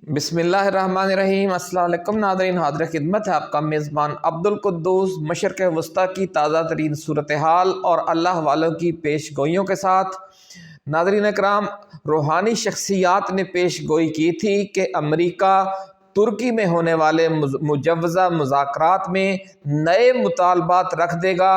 بسم اللہ الرحمن الرحیم۔ السلام علیکم ناظرین، حاضر خدمت ہے آپ کا میزبان عبدالقدوس مشرق وسطیٰ کی تازہ ترین صورتحال اور اللہ والوں کی پیش گوئیوں کے ساتھ۔ ناظرین اکرام، روحانی شخصیات نے پیش گوئی کی تھی کہ امریکہ ترکی میں ہونے والے مجوزہ مذاکرات میں نئے مطالبات رکھ دے گا،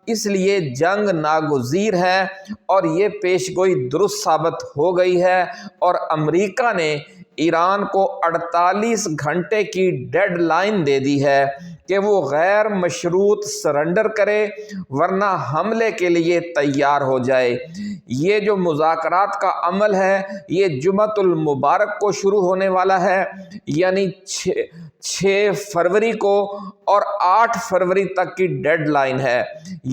اس لیے جنگ ناگزیر ہے، اور یہ پیش گوئی درست ثابت ہو گئی ہے، اور امریکہ نے ایران کو 48 گھنٹے کی ڈیڈ لائن دے دی ہے کہ وہ غیر مشروط سرنڈر کرے ورنہ حملے کے لیے تیار ہو جائے۔ یہ جو مذاکرات کا عمل ہے یہ جمعۃ المبارک کو شروع ہونے والا ہے، یعنی 6 فروری کو، اور 8 فروری تک کی ڈیڈ لائن ہے،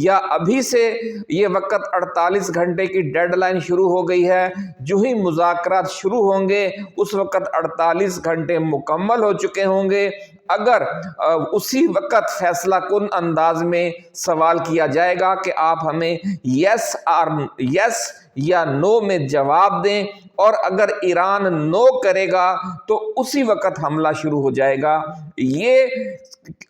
یا ابھی سے یہ وقت 48 گھنٹے کی ڈیڈ لائن شروع ہو گئی ہے۔ جو ہی مذاکرات شروع ہوں گے اس وقت 48 گھنٹے مکمل ہو چکے ہوں گے۔ اگر اسی وقت فیصلہ کن انداز میں سوال کیا جائے گا کہ آپ ہمیں یس یا نو میں جواب دیں، اور اگر ایران نو کرے گا تو اسی وقت حملہ شروع ہو جائے گا۔ یہ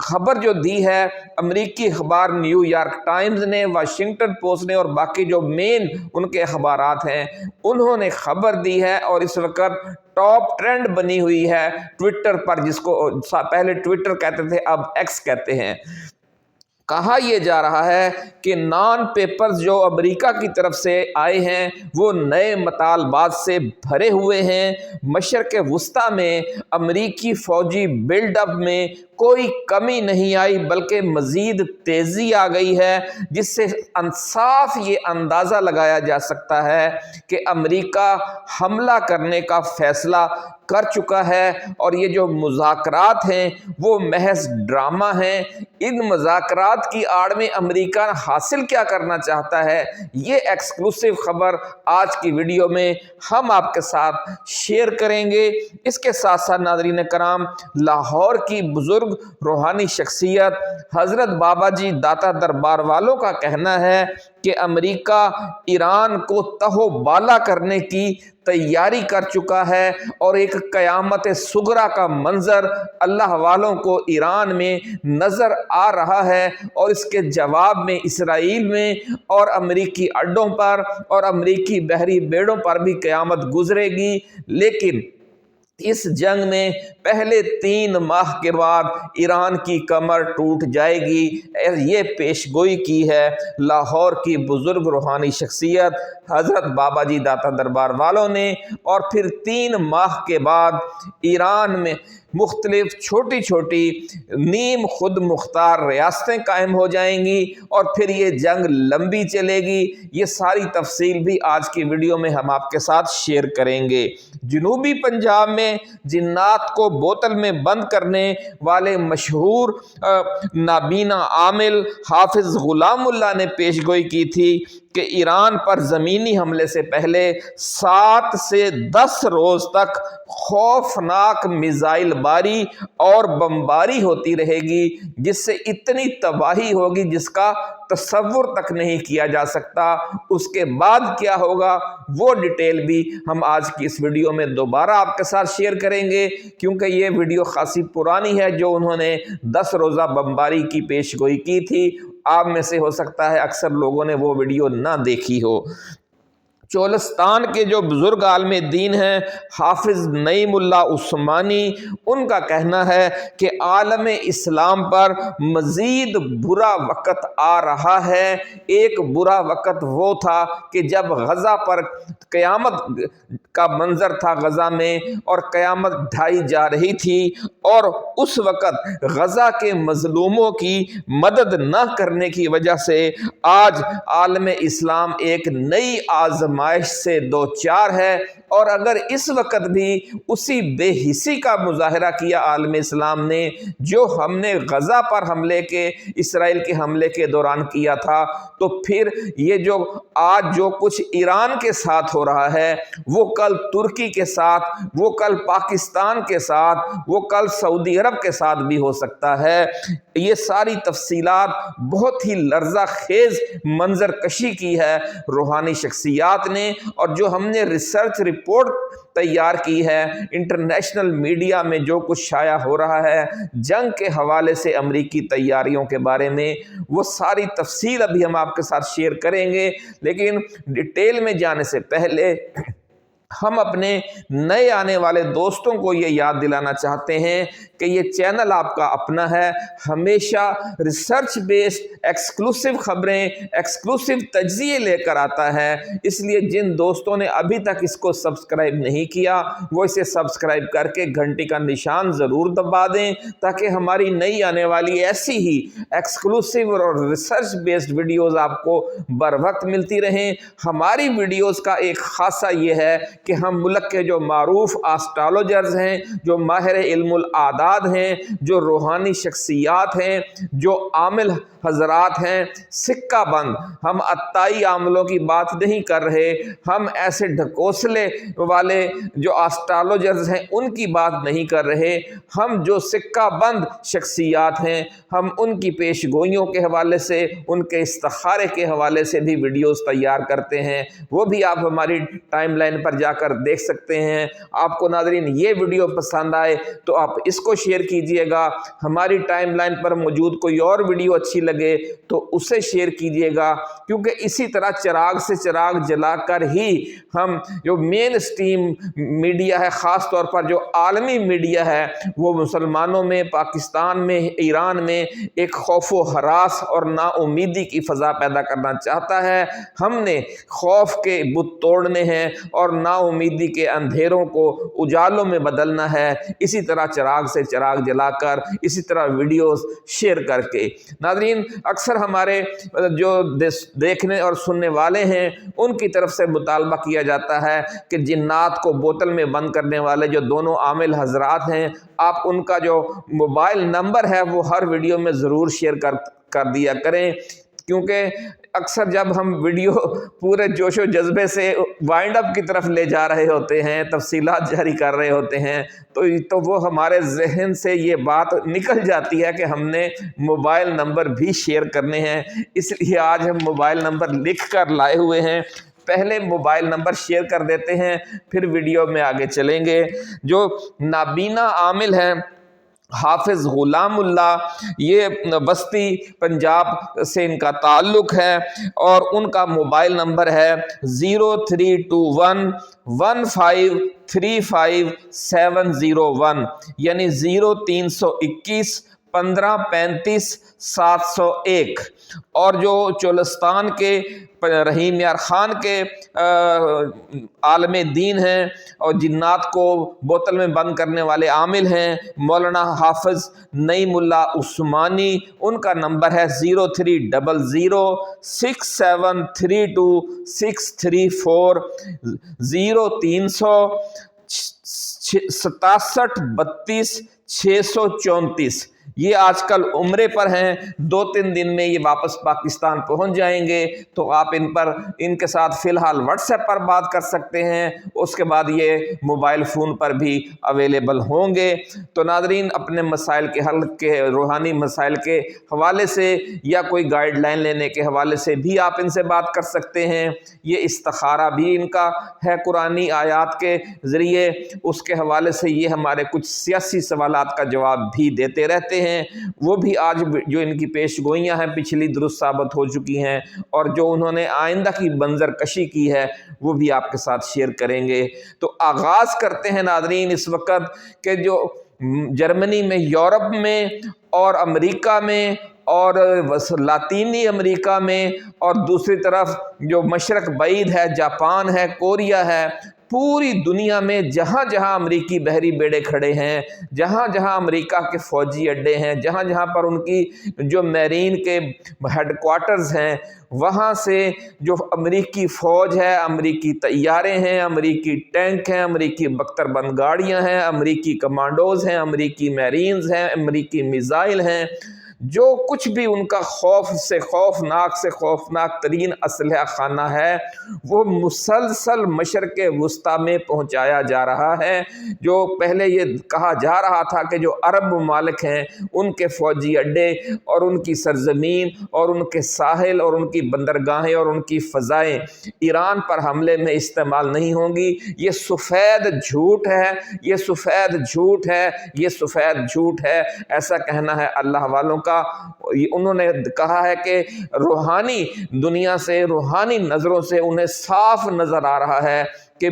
خبر جو دی ہے امریکی اخبار نیو یارک ٹائمز نے، واشنگٹن پوسٹ نے، اور باقی جو مین ان کے اخبارات ہیں انہوں نے خبر دی ہے، اور اس وقت ٹاپ ٹرینڈ بنی ہوئی ہے ٹویٹر پر، جس کو پہلے ٹویٹر کہتے تھے اب ایکس کہتے ہیں۔ کہا یہ جا رہا ہے کہ نان پیپرز جو امریکہ کی طرف سے آئے ہیں وہ نئے مطالبات سے بھرے ہوئے ہیں۔ مشرق وسطیٰ میں امریکی فوجی بلڈ اپ میں کوئی کمی نہیں آئی بلکہ مزید تیزی آ گئی ہے، جس سے صاف یہ اندازہ لگایا جا سکتا ہے کہ امریکہ حملہ کرنے کا فیصلہ کر چکا ہے، اور یہ جو مذاکرات ہیں وہ محض ڈرامہ ہیں۔ ان مذاکرات کی آڑ میں امریکہ حاصل کیا کرنا چاہتا ہے، یہ ایکسکلوسیو خبر آج کی ویڈیو میں ہم آپ کے ساتھ شیئر کریں گے۔ اس کے ساتھ ساتھ ناظرین کرام، لاہور کی بزرگ روحانی شخصیت حضرت بابا جی داتا دربار والوں کا کہنا ہے کہ امریکہ ایران کو تہو بالا کرنے کی تیاری کر چکا ہے، اور ایک قیامت صغریٰ کا منظر اللہ والوں کو ایران میں نظر آ رہا ہے، اور اس کے جواب میں اسرائیل میں اور امریکی اڈوں پر اور امریکی بحری بیڑوں پر بھی قیامت گزرے گی۔ لیکن اس جنگ میں پہلے 3 ماہ کے بعد ایران کی کمر ٹوٹ جائے گی، یہ پیش گوئی کی ہے لاہور کی بزرگ روحانی شخصیت حضرت بابا جی داتا دربار والوں نے۔ اور پھر 3 ماہ کے بعد ایران میں مختلف چھوٹی چھوٹی نیم خود مختار ریاستیں قائم ہو جائیں گی، اور پھر یہ جنگ لمبی چلے گی۔ یہ ساری تفصیل بھی آج کی ویڈیو میں ہم آپ کے ساتھ شیئر کریں گے۔ جنوبی پنجاب میں جنات کو بوتل میں بند کرنے والے مشہور نابینا عامل حافظ غلام اللہ نے پیش گوئی کی تھی کہ ایران پر زمینی حملے سے پہلے 7 سے 10 روز تک خوفناک میزائل باری اور بمباری ہوتی رہے گی، جس سے اتنی تباہی ہوگی جس کا تصور تک نہیں کیا جا سکتا۔ اس کے بعد کیا ہوگا وہ ڈیٹیل بھی ہم آج کی اس ویڈیو میں دوبارہ آپ کے ساتھ شیئر کریں گے، کیونکہ یہ ویڈیو خاصی پرانی ہے جو انہوں نے 10 روزہ بمباری کی پیش گوئی کی تھی۔ آپ میں سے ہو سکتا ہے اکثر لوگوں نے وہ ویڈیو نہ دیکھی ہو۔ چولستان کے جو بزرگ عالم دین ہیں حافظ نعیم اللہ عثمانی، ان کا کہنا ہے کہ عالم اسلام پر مزید برا وقت آ رہا ہے۔ ایک برا وقت وہ تھا کہ جب غزہ پر قیامت کا منظر تھا، غزہ میں، اور قیامت ڈھائی جا رہی تھی، اور اس وقت غزہ کے مظلوموں کی مدد نہ کرنے کی وجہ سے آج عالم اسلام ایک نئی آزمائش سے دوچار ہے۔ اور اگر اس وقت بھی اسی بے حسی کا مظاہرہ کیا عالم اسلام نے جو ہم نے غزہ پر اسرائیل کے حملے کے دوران کیا تھا، تو پھر یہ جو آج جو کچھ ایران کے ساتھ ہو رہا ہے وہ کل ترکی کے ساتھ، وہ کل پاکستان کے ساتھ، وہ کل سعودی عرب کے ساتھ بھی ہو سکتا ہے۔ یہ ساری تفصیلات بہت ہی لرزہ خیز منظر کشی کی ہے روحانی شخصیات نے، اور جو ہم نے ریسرچ رپورٹ تیار کی ہے انٹرنیشنل میڈیا میں جو کچھ شائع ہو رہا ہے جنگ کے حوالے سے امریکی تیاریوں کے بارے میں، وہ ساری تفصیل ابھی ہم آپ کے ساتھ شیئر کریں گے۔ لیکن ڈیٹیل میں جانے سے پہلے ہم اپنے نئے آنے والے دوستوں کو یہ یاد دلانا چاہتے ہیں کہ یہ چینل آپ کا اپنا ہے، ہمیشہ ریسرچ بیسڈ ایکسکلوسیو خبریں، ایکسکلوسیو تجزیے لے کر آتا ہے۔ اس لیے جن دوستوں نے ابھی تک اس کو سبسکرائب نہیں کیا وہ اسے سبسکرائب کر کے گھنٹی کا نشان ضرور دبا دیں، تاکہ ہماری نئی آنے والی ایسی ہی ایکسکلوسیو اور ریسرچ بیسڈ ویڈیوز آپ کو بر وقت ملتی رہیں۔ ہماری ویڈیوز کا ایک خاصہ یہ ہے کہ ہم ملک کے جو معروف آسٹرالوجرز ہیں، جو ماہر علم الاعداد ہیں، جو روحانی شخصیات ہیں، جو عامل حضرات ہیں، سکہ بند، ہم عطائی عاملوں کی بات نہیں کر رہے، ہم ایسے ڈھکوسلے والے جو آسٹرالوجرز ہیں ان کی بات نہیں کر رہے، ہم جو سکہ بند شخصیات ہیں ہم ان کی پیش گوئیوں کے حوالے سے، ان کے استخارے کے حوالے سے بھی ویڈیوز تیار کرتے ہیں، وہ بھی آپ ہماری ٹائم لائن پر جا کر دیکھ سکتے ہیں۔ آپ کو ناظرین یہ ویڈیو پسند آئے تو آپ اس کو شیئر کیجئے گا، ہماری ٹائم لائن پر موجود کوئی اور ویڈیو اچھی لگے تو اسے شیئر کیجئے گا، کیونکہ اسی طرح چراغ سے چراغ جلا کر ہی ہم جو مین اسٹریم میڈیا ہے، خاص طور پر جو عالمی میڈیا ہے، وہ مسلمانوں میں، پاکستان میں، ایران میں ایک خوف و ہراس اور نا امیدی کی فضا پیدا کرنا چاہتا ہے۔ ہم نے خوف کے بت توڑنے ہیں اور نا امیدی کے اندھیروں کو اجالوں میں بدلنا ہے، اسی طرح چراغ سے چراغ جلا کر، اسی طرح ویڈیوز شیئر کر کے۔ ناظرین، اکثر ہمارے جو دیکھنے اور سننے والے ہیں ان کی طرف سے مطالبہ کیا جاتا ہے کہ جنات کو بوتل میں بند کرنے والے جو دونوں عامل حضرات ہیں، آپ ان کا جو موبائل نمبر ہے وہ ہر ویڈیو میں ضرور شیئر کر دیا کریں، کیونکہ اکثر جب ہم ویڈیو پورے جوش و جذبے سے وائنڈ اپ کی طرف لے جا رہے ہوتے ہیں، تفصیلات جاری کر رہے ہوتے ہیں، تو وہ ہمارے ذہن سے یہ بات نکل جاتی ہے کہ ہم نے موبائل نمبر بھی شیئر کرنے ہیں۔ اس لیے آج ہم موبائل نمبر لکھ کر لائے ہوئے ہیں، پہلے موبائل نمبر شیئر کر دیتے ہیں پھر ویڈیو میں آگے چلیں گے۔ جو نابینا عامل ہیں حافظ غلام اللہ، یہ بستی پنجاب سے ان کا تعلق ہے، اور ان کا موبائل نمبر ہے 032115357701، یعنی 0321 1535 701۔ اور جو چولستان کے رحیم یار خان کے عالم دین ہیں اور جنات کو بوتل میں بند کرنے والے عامل ہیں مولانا حافظ نعیم اللہ عثمانی، ان کا نمبر ہے 030067326334، 030067323634۔ یہ آج کل عمرے پر ہیں، 2-3 دن میں یہ واپس پاکستان پہنچ جائیں گے، تو آپ ان کے ساتھ فی الحال واٹس ایپ پر بات کر سکتے ہیں، اس کے بعد یہ موبائل فون پر بھی اویلیبل ہوں گے۔ تو ناظرین، اپنے مسائل کے حل کے، روحانی مسائل کے حوالے سے یا کوئی گائیڈ لائن لینے کے حوالے سے بھی آپ ان سے بات کر سکتے ہیں۔ یہ استخارہ بھی ان کا ہے قرآنی آیات کے ذریعے، اس کے حوالے سے یہ ہمارے کچھ سیاسی سوالات کا جواب بھی دیتے رہتے ہیں، وہ بھی آج جو ان کی پیش گوئیاں ہیں پچھلی درست ثابت ہو چکی ہیں، اور جو انہوں نے آئندہ کی منظر کشی کی ہے وہ بھی آپ کے ساتھ شیئر کریں گے۔ تو آغاز کرتے ہیں ناظرین اس وقت کہ جو جرمنی میں، یورپ میں اور امریکہ میں اور لاطینی امریکہ میں، اور دوسری طرف جو مشرق بعید ہے، جاپان ہے، کوریا ہے، پوری دنیا میں جہاں جہاں امریکی بحری بیڑے کھڑے ہیں، جہاں جہاں امریکہ کے فوجی اڈے ہیں، جہاں جہاں پر ان کی جو میرین کے ہیڈ کوارٹرز ہیں، وہاں سے جو امریکی فوج ہے، امریکی طیارے ہیں، امریکی ٹینک ہیں، امریکی بختر بند گاڑیاں ہیں، امریکی کمانڈوز ہیں، امریکی میرینز ہیں، امریکی میزائل ہیں، جو کچھ بھی ان کا خوف سے خوفناک ترین اسلحہ خانہ ہے وہ مسلسل مشرق وسطیٰ میں پہنچایا جا رہا ہے۔ جو پہلے یہ کہا جا رہا تھا کہ جو عرب ممالک ہیں ان کے فوجی اڈے اور ان کی سرزمین اور ان کے ساحل اور ان کی بندرگاہیں اور ان کی فضائیں ایران پر حملے میں استعمال نہیں ہوں گی، یہ سفید جھوٹ ہے، یہ سفید جھوٹ ہے، یہ سفید جھوٹ ہے، ایسا کہنا ہے اللہ والوں کا۔ انہوں نے کہا ہے کہ روحانی دنیا سے، روحانی نظروں سے انہیں صاف نظر آ رہا ہے کہ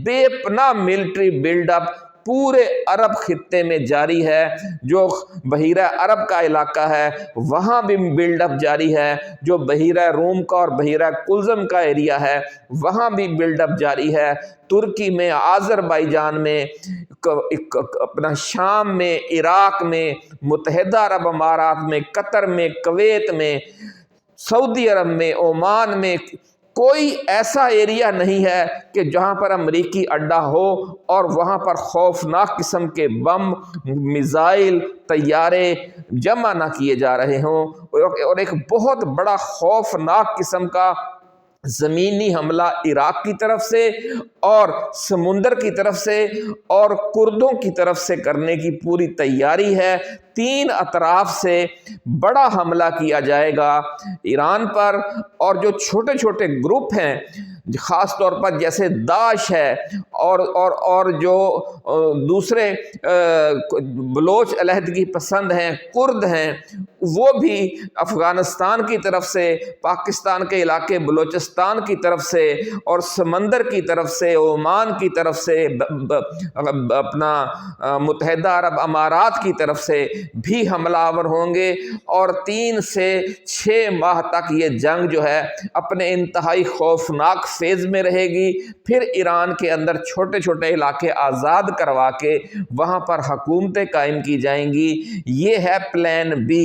بے پناہ ملٹری بلڈ اپ پورے عرب خطے میں جاری ہے۔ جو بحیرہ عرب کا علاقہ ہے وہاں بھی بلڈ اپ جاری ہے، جو بحیرہ روم کا اور بحیرہ قلزم کا ایریا ہے وہاں بھی بلڈ اپ جاری ہے۔ ترکی میں، آذربائیجان میں، اپنا شام میں، عراق میں، متحدہ عرب امارات میں، قطر میں، کویت میں، سعودی عرب میں، عمان میں کوئی ایسا ایریا نہیں ہے کہ جہاں پر امریکی اڈا ہو اور وہاں پر خوفناک قسم کے بم، میزائل، طیارے جمع نہ کیے جا رہے ہوں۔ اور ایک بہت بڑا خوفناک قسم کا زمینی حملہ عراق کی طرف سے اور سمندر کی طرف سے اور کردوں کی طرف سے کرنے کی پوری تیاری ہے۔ 3 اطراف سے بڑا حملہ کیا جائے گا ایران پر، اور جو چھوٹے چھوٹے گروپ ہیں خاص طور پر جیسے داعش ہے اور جو دوسرے بلوچ علیحدگی پسند ہیں، کرد ہیں، وہ بھی افغانستان کی طرف سے، پاکستان کے علاقے بلوچستان کی طرف سے اور سمندر کی طرف سے، عمان کی طرف سے، اپنا متحدہ عرب امارات کی طرف سے بھی حملہ آور ہوں گے، اور 3 سے 6 ماہ تک یہ جنگ جو ہے اپنے انتہائی خوفناک فیز میں رہے گی۔ پھر ایران کے اندر چھوٹے چھوٹے علاقے آزاد کروا کے وہاں پر حکومتیں قائم کی جائیں گی۔ یہ ہے پلان بی۔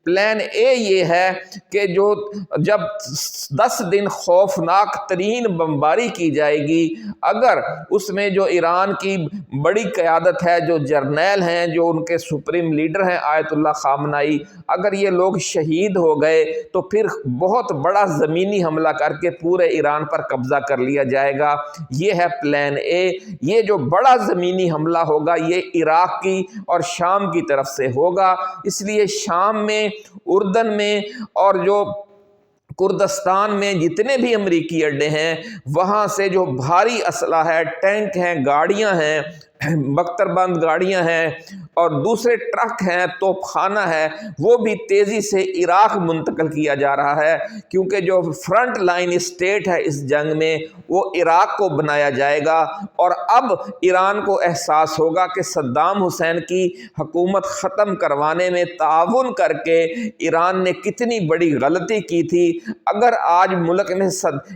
پلان اے یہ ہے کہ جب 10 دن خوفناک ترین بمباری کی جائے گی، اگر اس میں جو ایران کی بڑی قیادت ہے، جو جرنیل ہیں، جو ان کے سپریم لیڈر ہیں آیت اللہ خامنائی، اگر یہ لوگ شہید ہو گئے تو پھر بہت بڑا زمینی حملہ کر کے پورے ایران پر قبضہ کر لیا جائے گا۔ یہ ہے پلان اے۔ یہ جو بڑا زمینی حملہ ہوگا یہ عراق کی اور شام کی طرف سے ہوگا، اس لیے شام میں، اردن میں اور جو کردستان میں جتنے بھی امریکی اڈے ہیں وہاں سے جو بھاری اسلحہ ہے، ٹینک ہیں، گاڑیاں ہیں، بختر بند گاڑیاں ہیں اور دوسرے ٹرک ہیں، توپ خانہ ہے، وہ بھی تیزی سے عراق منتقل کیا جا رہا ہے، کیونکہ جو فرنٹ لائن اسٹیٹ ہے اس جنگ میں وہ عراق کو بنایا جائے گا۔ اور اب ایران کو احساس ہوگا کہ صدام حسین کی حکومت ختم کروانے میں تعاون کر کے ایران نے کتنی بڑی غلطی کی تھی۔ اگر آج ملک میں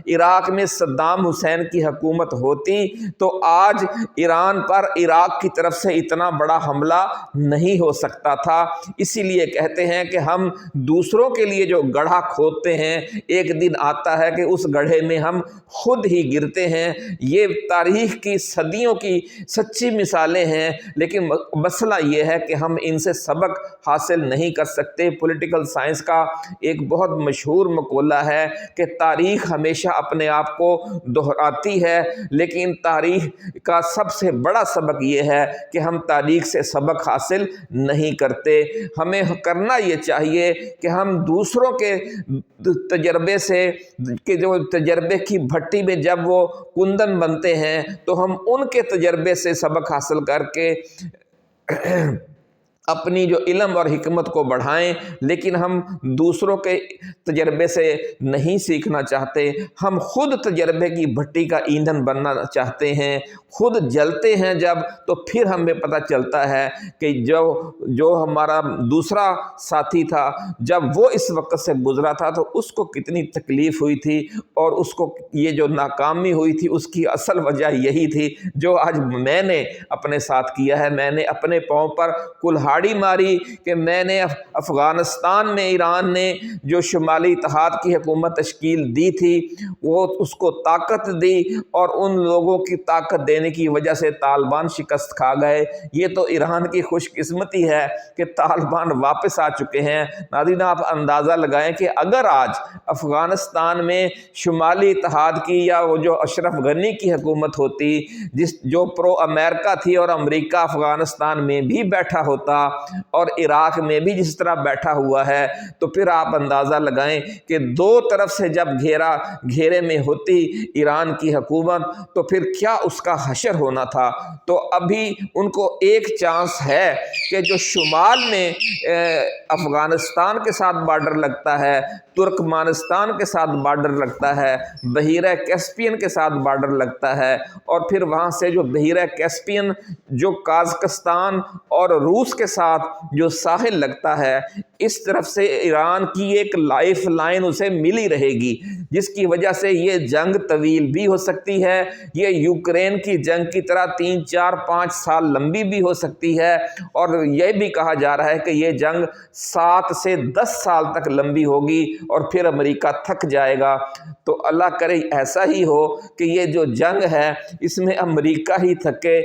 عراق میں صدام حسین کی حکومت ہوتی تو آج ایران پر عراق کی طرف سے اتنا بڑا حملہ نہیں ہو سکتا تھا۔ اسی لیے کہتے ہیں کہ ہم دوسروں کے لیے جو گڑھا کھودتے ہیں ایک دن آتا ہے کہ اس گڑھے میں ہم خود ہی گرتے ہیں۔ یہ تاریخ کی صدیوں کی سچی مثالیں ہیں، لیکن مسئلہ یہ ہے کہ ہم ان سے سبق حاصل نہیں کر سکتے۔ پولیٹیکل سائنس کا ایک بہت مشہور مقولہ ہے کہ تاریخ ہمیشہ اپنے آپ کو دہراتی ہے، لیکن تاریخ کا سب سے بڑا سبق یہ ہے کہ ہم تاریخ سے سبق حاصل نہیں کرتے۔ ہمیں کرنا یہ چاہیے کہ ہم دوسروں کے تجربے سے، کہ جو تجربے کی بھٹی میں جب وہ کندن بنتے ہیں تو ہم ان کے تجربے سے سبق حاصل کر کے اپنی جو علم اور حکمت کو بڑھائیں، لیکن ہم دوسروں کے تجربے سے نہیں سیکھنا چاہتے۔ ہم خود تجربے کی بھٹی کا ایندھن بننا چاہتے ہیں، خود جلتے ہیں جب تو پھر ہمیں پتہ چلتا ہے کہ جو ہمارا دوسرا ساتھی تھا جب وہ اس وقت سے گزرا تھا تو اس کو کتنی تکلیف ہوئی تھی، اور اس کو یہ جو ناکامی ہوئی تھی اس کی اصل وجہ یہی تھی جو آج میں نے اپنے ساتھ کیا ہے۔ میں نے اپنے پاؤں پر کلہاڑی ماری کہ میں نے افغانستان میں ایران نے جو شمالی اتحاد کی حکومت تشکیل دی تھی وہ اس کو طاقت دی، اور ان لوگوں کی طاقت دینے دینے کی وجہ سے طالبان شکست کھا گئے۔ یہ تو ایران کی خوش قسمتی ہے کہ طالبان واپس آ چکے ہیں۔ ناظرین آپ اندازہ لگائیں کہ اگر آج افغانستان میں شمالی اتحاد کی یا وہ جو اشرف غنی کی حکومت ہوتی جو پرو امریکہ تھی اور امریکہ افغانستان میں بھی بیٹھا ہوتا اور عراق میں بھی جس طرح بیٹھا ہوا ہے، تو پھر آپ اندازہ لگائیں کہ دو طرف سے جب گھیرے میں ہوتی ایران کی حکومت تو پھر کیا اس کا حشر ہونا تھا۔ تو ابھی ان کو ایک چانس ہے کہ جو شمال میں افغانستان کے ساتھ بارڈر لگتا ہے، ترکمانستان کے ساتھ بارڈر لگتا ہے، بحیرہ کیسپین کے ساتھ بارڈر لگتا ہے، اور پھر وہاں سے جو بحیرہ کیسپین جو قازقستان اور روس کے ساتھ جو ساحل لگتا ہے، اس طرف سے ایران کی ایک لائف لائن اسے ملی رہے گی، جس کی وجہ سے یہ جنگ طویل بھی ہو سکتی ہے۔ یہ یوکرین کی جنگ کی طرح 3، 4، 5 سال لمبی بھی ہو سکتی ہے، اور یہ بھی کہا جا رہا ہے کہ یہ جنگ 7 سے 10 سال تک لمبی ہوگی اور پھر امریکہ تھک جائے گا۔ تو اللہ کرے ایسا ہی ہو کہ یہ جو جنگ ہے اس میں امریکہ ہی تھکے،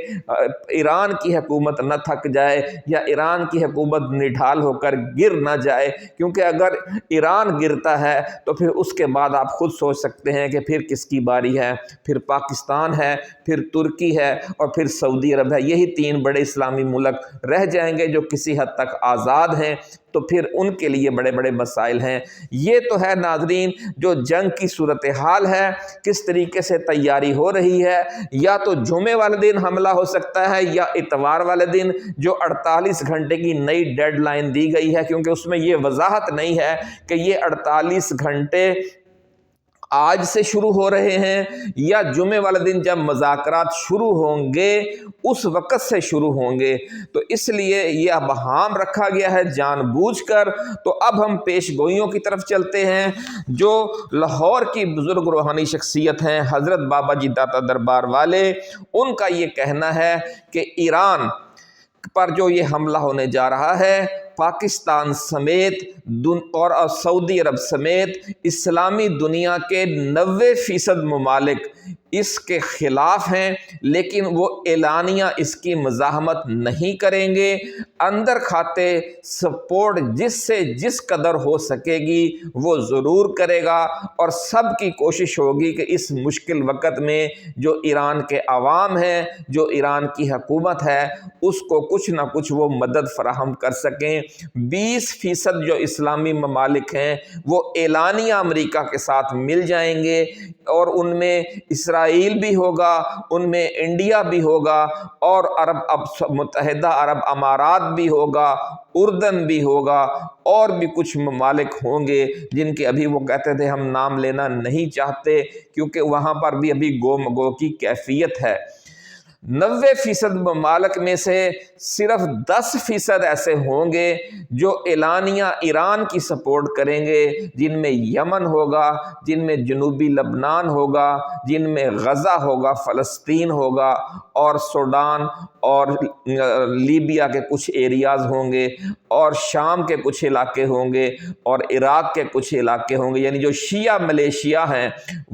ایران کی حکومت نہ تھک جائے، یا ایران کی حکومت نڈھال ہو کر گر نہ جائے، کیونکہ اگر ایران گرتا ہے تو پھر اس کے بعد آپ خود سوچ سکتے ہیں کہ پھر کس کی باری ہے، پھر پاکستان ہے، پھر ترکی ہے، اور پھر سعودی عرب ہے۔ یہی 3 بڑے اسلامی ملک رہ جائیں گے جو کسی حد تک آزاد ہیں، تو پھر ان کے لیے بڑے بڑے مسائل ہیں۔ یہ تو ہے ناظرین جو جنگ کی صورتحال ہے، کس طریقے سے تیاری ہو رہی ہے۔ یا تو جمعے والے دن حملہ ہو سکتا ہے یا اتوار والے دن، جو 48 گھنٹے کی نئی ڈیڈ لائن دی گئی ہے، کیونکہ اس میں یہ وضاحت نہیں ہے کہ یہ 48 گھنٹے آج سے شروع ہو رہے ہیں یا جمعے والے دن جب مذاکرات شروع ہوں گے اس وقت سے شروع ہوں گے۔ تو اس لیے یہ ابہام رکھا گیا ہے جان بوجھ کر۔ تو اب ہم پیش گوئیوں کی طرف چلتے ہیں۔ جو لاہور کی بزرگ روحانی شخصیت ہیں حضرت بابا جی داتا دربار والے، ان کا یہ کہنا ہے کہ ایران پر جو یہ حملہ ہونے جا رہا ہے، پاکستان سمیت اور سعودی عرب سمیت اسلامی دنیا کے 90% ممالک اس کے خلاف ہیں، لیکن وہ اعلانیہ اس کی مزاحمت نہیں کریں گے۔ اندر کھاتے سپورٹ جس سے جس قدر ہو سکے گی وہ ضرور کرے گا، اور سب کی کوشش ہوگی کہ اس مشکل وقت میں جو ایران کے عوام ہیں، جو ایران کی حکومت ہے، اس کو کچھ نہ کچھ وہ مدد فراہم کر سکیں۔ 20% جو اسلامی ممالک ہیں وہ اعلانیہ امریکہ کے ساتھ مل جائیں گے، اور ان میں اسرائیل بھی ہوگا، ان میں انڈیا بھی ہوگا، اور متحدہ عرب امارات بھی ہوگا، اردن بھی ہوگا، اور بھی کچھ ممالک ہوں گے جن کے ابھی وہ کہتے تھے ہم نام لینا نہیں چاہتے کیونکہ وہاں پر بھی ابھی گو مگو کی کیفیت ہے۔ 90% ممالک میں سے صرف 10% ایسے ہوں گے جو اعلانیہ ایران کی سپورٹ کریں گے، جن میں یمن ہوگا، جن میں جنوبی لبنان ہوگا، جن میں غزہ ہوگا، فلسطین ہوگا، اور سوڈان اور لیبیا کے کچھ ایریاز ہوں گے، اور شام کے کچھ علاقے ہوں گے، اور عراق کے کچھ علاقے ہوں گے۔ یعنی جو شیعہ ملیشیا ہیں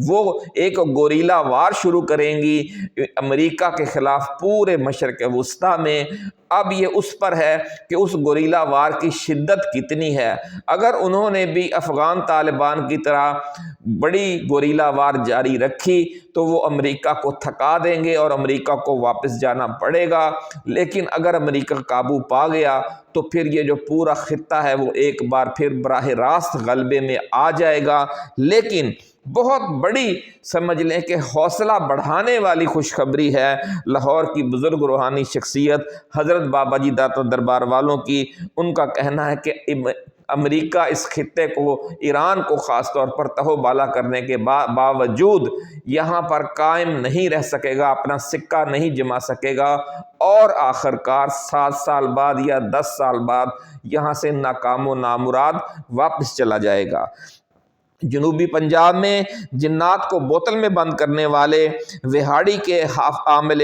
وہ ایک گوریلا وار شروع کریں گی امریکہ کے خلاف پورے مشرق وسطیٰ میں۔ اب یہ اس پر ہے کہ اس گوریلا وار کی شدت کتنی ہے۔ اگر انہوں نے بھی افغان طالبان کی طرح بڑی گوریلا وار جاری رکھی تو وہ امریکہ کو تھکا دیں گے اور امریکہ کو واپس جانا پڑے گا، لیکن اگر امریکہ قابو پا گیا تو پھر یہ جو پورا خطہ ہے وہ ایک بار پھر براہ راست غلبے میں آ جائے گا۔ لیکن بہت بڑی سمجھ لیں کہ حوصلہ بڑھانے والی خوشخبری ہے لاہور کی بزرگ روحانی شخصیت حضرت بابا جی داتا دربار والوں کی۔ ان کا کہنا ہے کہ امریکہ اس خطے کو، ایران کو خاص طور پر تہو بالا کرنے کے باوجود یہاں پر قائم نہیں رہ سکے گا، اپنا سکہ نہیں جما سکے گا، اور آخرکار 7 سال بعد یا 10 سال بعد یہاں سے ناکام و نامراد واپس چلا جائے گا۔ جنوبی پنجاب میں جنات کو بوتل میں بند کرنے والے وہاڑی کے عامل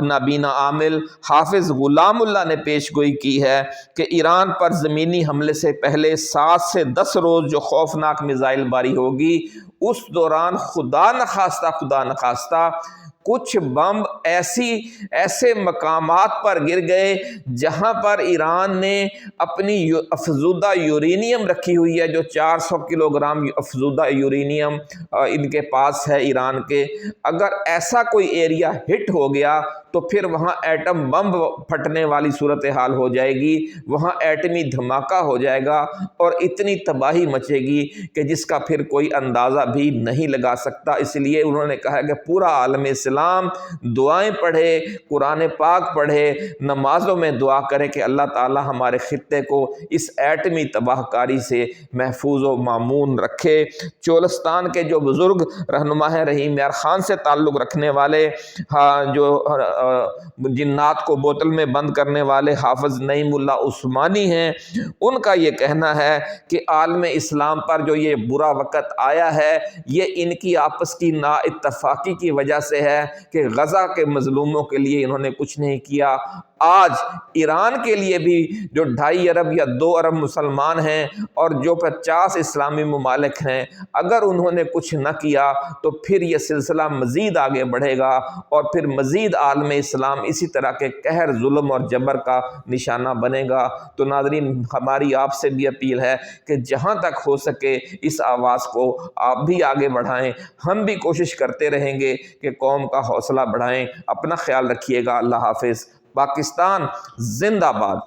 نابینا عامل حافظ غلام اللہ نے پیش گوئی کی ہے کہ ایران پر زمینی حملے سے پہلے 7 سے 10 روز جو خوفناک میزائل باری ہوگی، اس دوران خدا نخواستہ کچھ بم ایسے مقامات پر گر گئے جہاں پر ایران نے اپنی افزودہ یورینیم رکھی ہوئی ہے، جو 400 کلو گرام افزودہ یورینیم ان کے پاس ہے ایران کے۔ اگر ایسا کوئی ایریا ہٹ ہو گیا تو پھر وہاں ایٹم بم پھٹنے والی صورتحال ہو جائے گی، وہاں ایٹمی دھماکہ ہو جائے گا اور اتنی تباہی مچے گی کہ جس کا پھر کوئی اندازہ بھی نہیں لگا سکتا۔ اس لیے انہوں نے کہا کہ پورا عالم اسلام دعائیں پڑھے، قرآن پاک پڑھے، نمازوں میں دعا کرے کہ اللہ تعالی ہمارے خطے کو اس ایٹمی تباہ کاری سے محفوظ و مامون رکھے۔ چولستان کے جو بزرگ رہنما ہیں، رحیم یار خان سے تعلق رکھنے والے، جو جنات کو بوتل میں بند کرنے والے حافظ نعیم اللہ عثمانی ہیں، ان کا یہ کہنا ہے کہ عالم اسلام پر جو یہ برا وقت آیا ہے یہ ان کی آپس کی نا اتفاقی کی وجہ سے ہے کہ غزہ کے مظلوموں کے لیے انہوں نے کچھ نہیں کیا۔ آج ایران کے لیے بھی جو 2.5 ارب یا 2 ارب مسلمان ہیں اور جو 50 اسلامی ممالک ہیں، اگر انہوں نے کچھ نہ کیا تو پھر یہ سلسلہ مزید آگے بڑھے گا اور پھر مزید عالم اسلام اسی طرح کے قہر، ظلم اور جبر کا نشانہ بنے گا۔ تو ناظرین، ہماری آپ سے بھی اپیل ہے کہ جہاں تک ہو سکے اس آواز کو آپ بھی آگے بڑھائیں، ہم بھی کوشش کرتے رہیں گے کہ قوم کا حوصلہ بڑھائیں۔ اپنا خیال رکھیے گا۔ اللہ حافظ۔ پاکستان زندہ باد۔